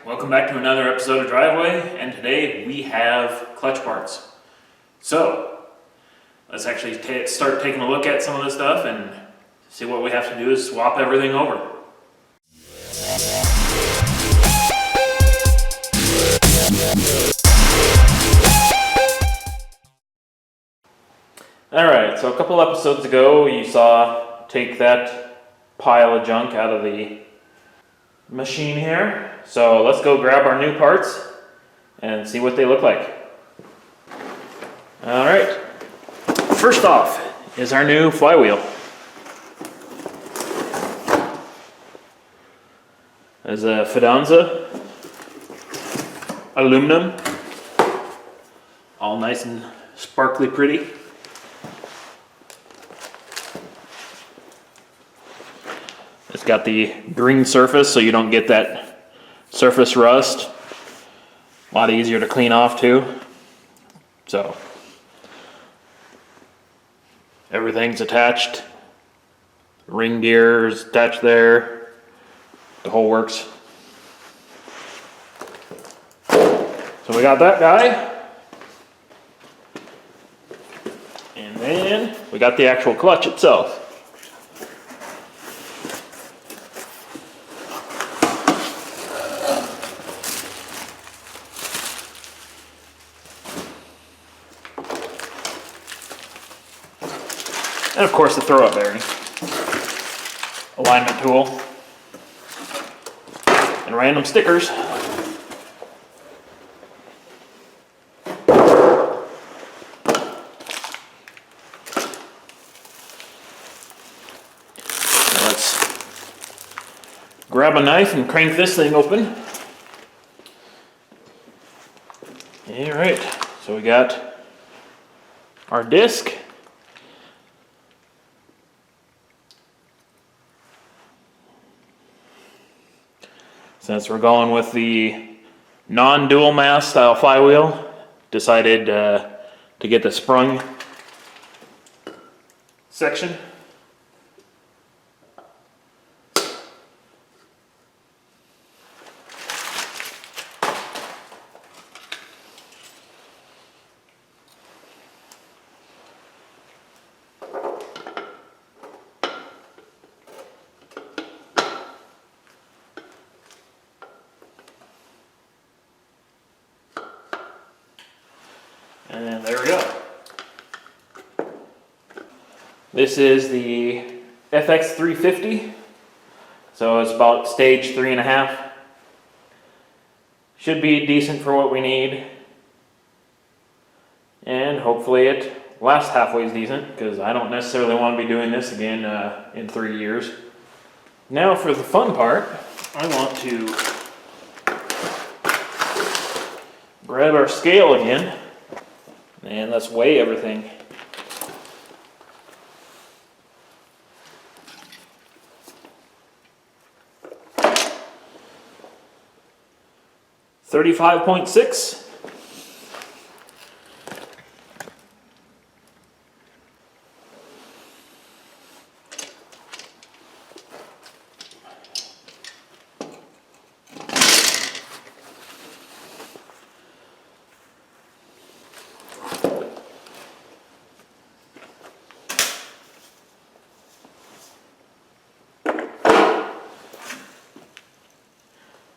welcome back to another episode of Driveway, and today we have clutch parts. So, let's actually start taking a look at some of this stuff and see what we have to do is swap everything over. Alright, so a couple episodes ago you saw take that pile of junk out of the machine here. So let's go grab our new parts and see what they look like. Alright, first off is our new flywheel. There's a Fidanza aluminum, all nice and sparkly pretty. It's got the green surface so you don't get that surface rust. A lot easier to clean off too. So everything's attached. Ring gear is attached there. The whole works. So we got that guy. And then we got the actual clutch itself. And of course the throw-up bearing, alignment tool, and random stickers. Now let's grab a knife and crank this thing open. Alright, so we got our disc. Since we're going with the non-dual mass style flywheel, decided to get the sprung section. And there we go. This is the FX 350. So it's about stage 3.5. Should be decent for what we need. And hopefully it lasts halfway decent, because I don't necessarily want to be doing this again in 3 years. Now for the fun part, I want to grab our scale again. And let's weigh everything. $35.6.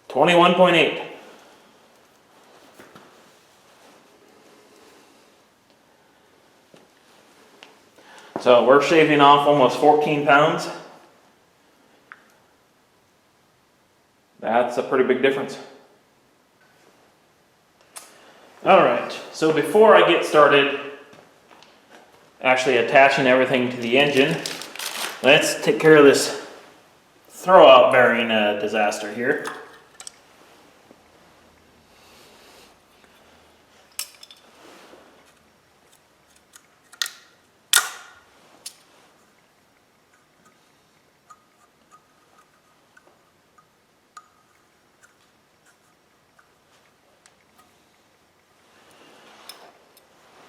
$21.8. So we're shaving off almost 14 pounds. That's a pretty big difference. Alright, so before I get started actually attaching everything to the engine, let's take care of this throw-out bearing disaster here.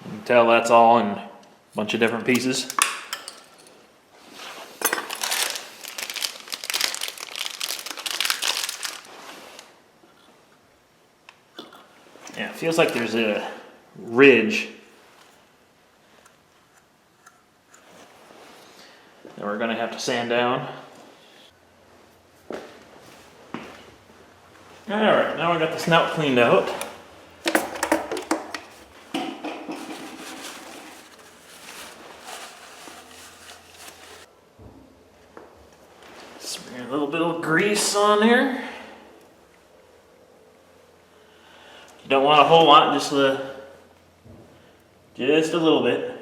You can tell that's all in a bunch of different pieces. Yeah, it feels like there's a ridge that we're gonna have to sand down. Alright, now I got the snout cleaned out. Smear a little bit of grease on there. You don't want a whole lot, just a little bit.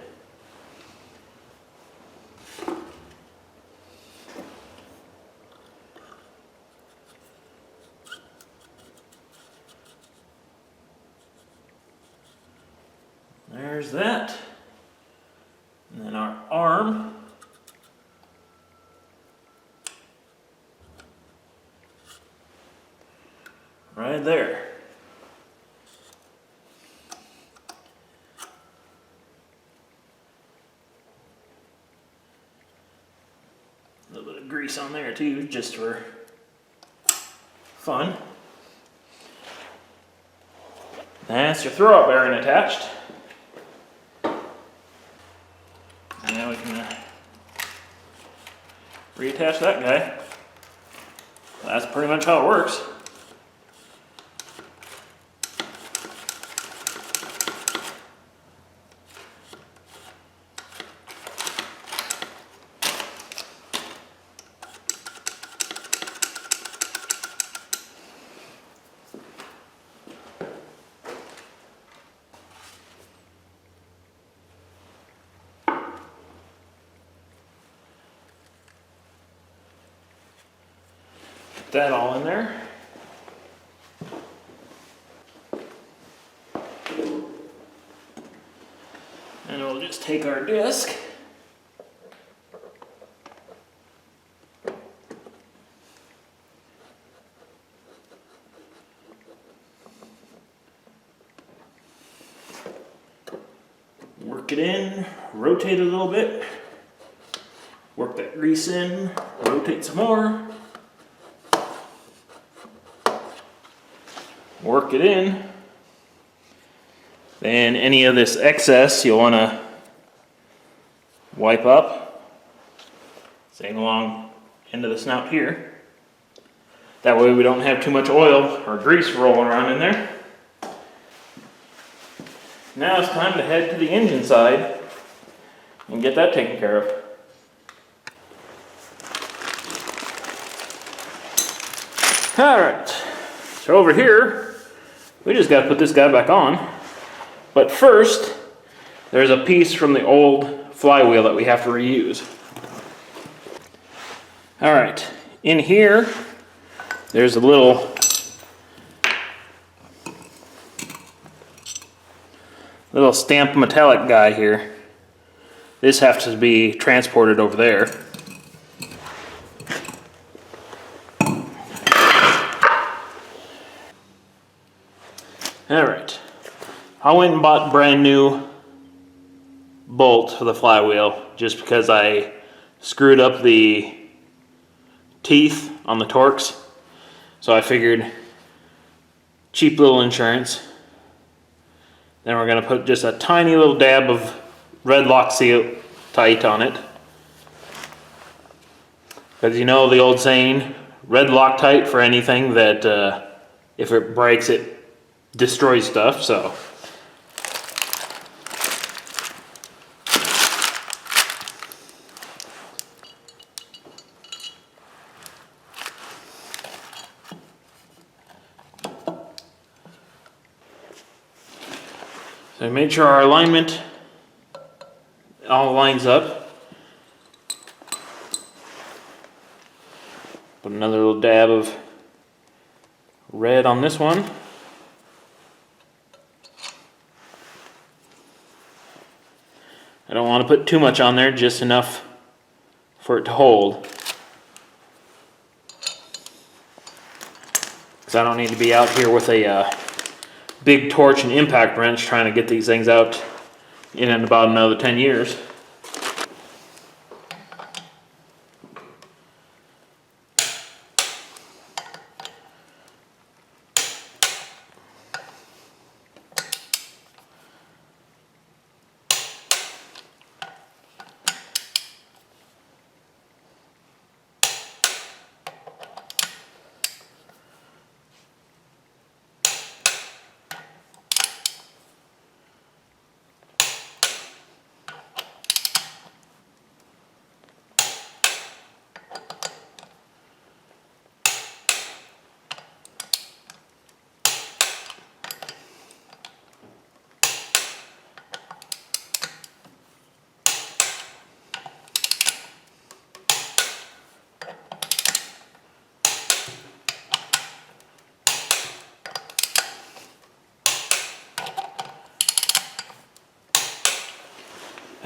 There's that. And then our arm. Right there. A little bit of grease on there too, just for fun. That's your throw-out bearing attached. And now we can reattach that guy. That's pretty much how it works. Put that all in there. And we'll just take our disc. Work it in, rotate it a little bit. Work that grease in, rotate some more. Work it in. Then any of this excess you'll want to wipe up, same along end of the snout here. That way we don't have too much oil or grease rolling around in there. Now it's time to head to the engine side and get that taken care of. Alright, so over here, we just got to put this guy back on. But first, there's a piece from the old flywheel that we have to reuse. Alright, in here, there's a little stamped metallic guy here. This has to be transported over there. Alright, I went and bought brand new bolt for the flywheel just because I screwed up the teeth on the Torx. So I figured cheap little insurance. Then we're going to put just a tiny little dab of red Loctite on it. Because you know the old saying, red Loctite for anything that if it breaks it destroys stuff, so. So make sure our alignment all lines up. Put another little dab of red on this one. I don't want to put too much on there, just enough for it to hold. Because I don't need to be out here with a big torch and impact wrench trying to get these things out in about another 10 years.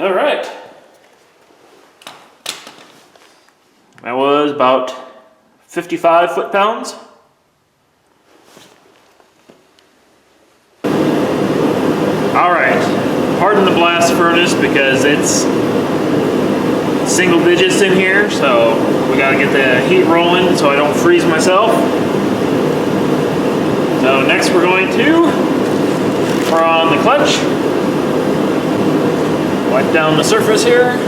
All right. That was about 55 foot-pounds. All right, pardon the blast furnace because it's single digits in here, so we gotta get the heat rolling so I don't freeze myself. So next we're on the clutch. Wipe down the surface here.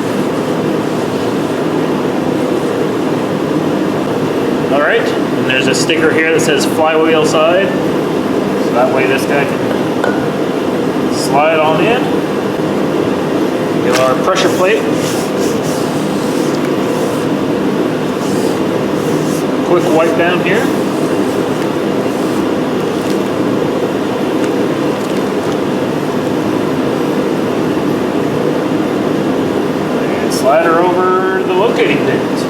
All right, and there's a sticker here that says flywheel side, so that way this guy can slide on in. Get our pressure plate. Quick wipe down here. And slide her over the locating pins.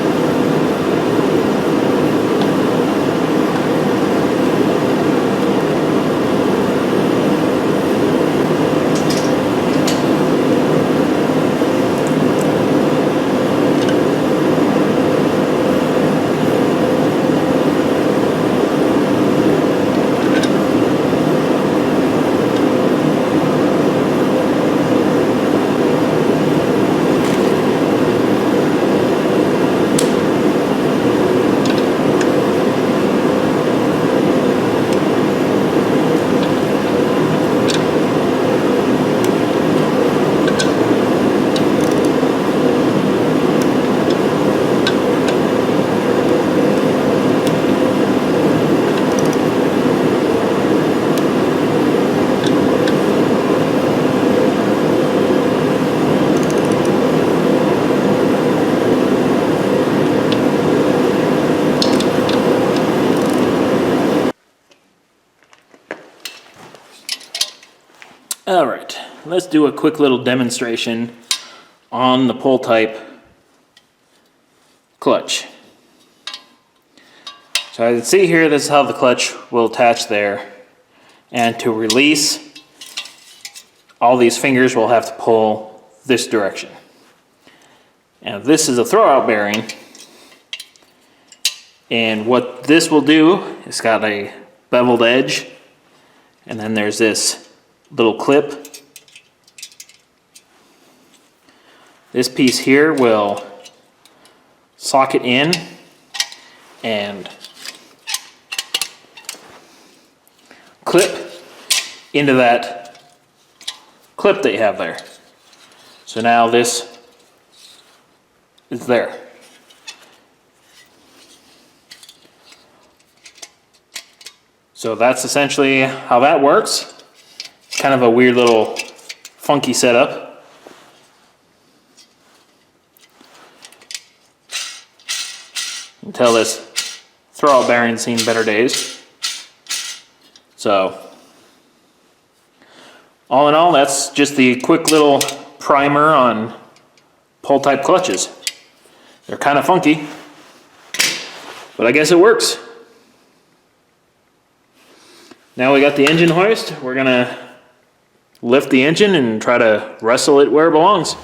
All right, let's do a quick little demonstration on the pull type clutch. So I can see here, this is how the clutch will attach there. And to release, all these fingers will have to pull this direction. And this is a throwout bearing. And what this will do, it's got a beveled edge, and then there's this little clip. This piece here will socket in and clip into that clip that you have there. So now this is there. So that's essentially how that works. It's kind of a weird little funky setup. Until this throwout bearing's seen better days. So, all in all, that's just the quick little primer on pull type clutches. They're kind of funky, but I guess it works. Now we got the engine hoist. We're gonna lift the engine and try to wrestle it where it belongs.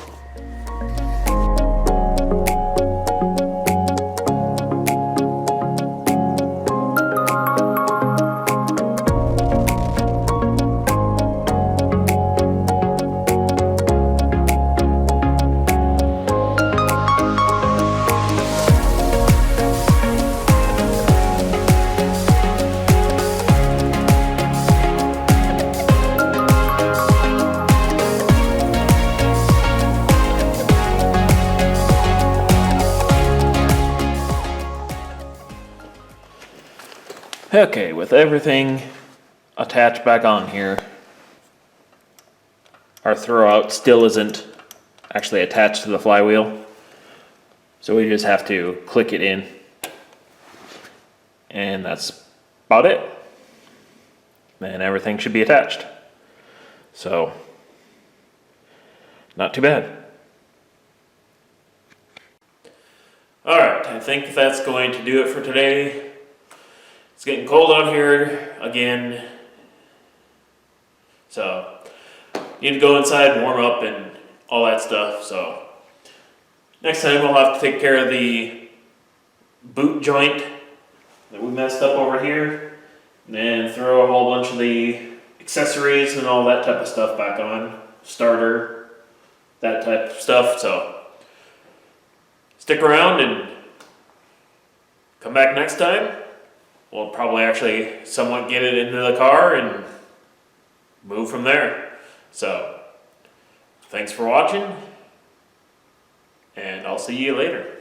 Okay, with everything attached back on here, our throwout still isn't actually attached to the flywheel, so we just have to click it in, and that's about it. Then everything should be attached. So, not too bad. Alright, I think that's going to do it for today. It's getting cold out here again, so need to go inside and warm up and all that stuff. So next time we'll have to take care of the boot joint that we messed up over here, and then throw a whole bunch of the accessories and all that type of stuff back on, starter, that type of stuff. So stick around and come back next time. We'll probably actually somewhat get it into the car and move from there. So thanks for watching, and I'll see you later.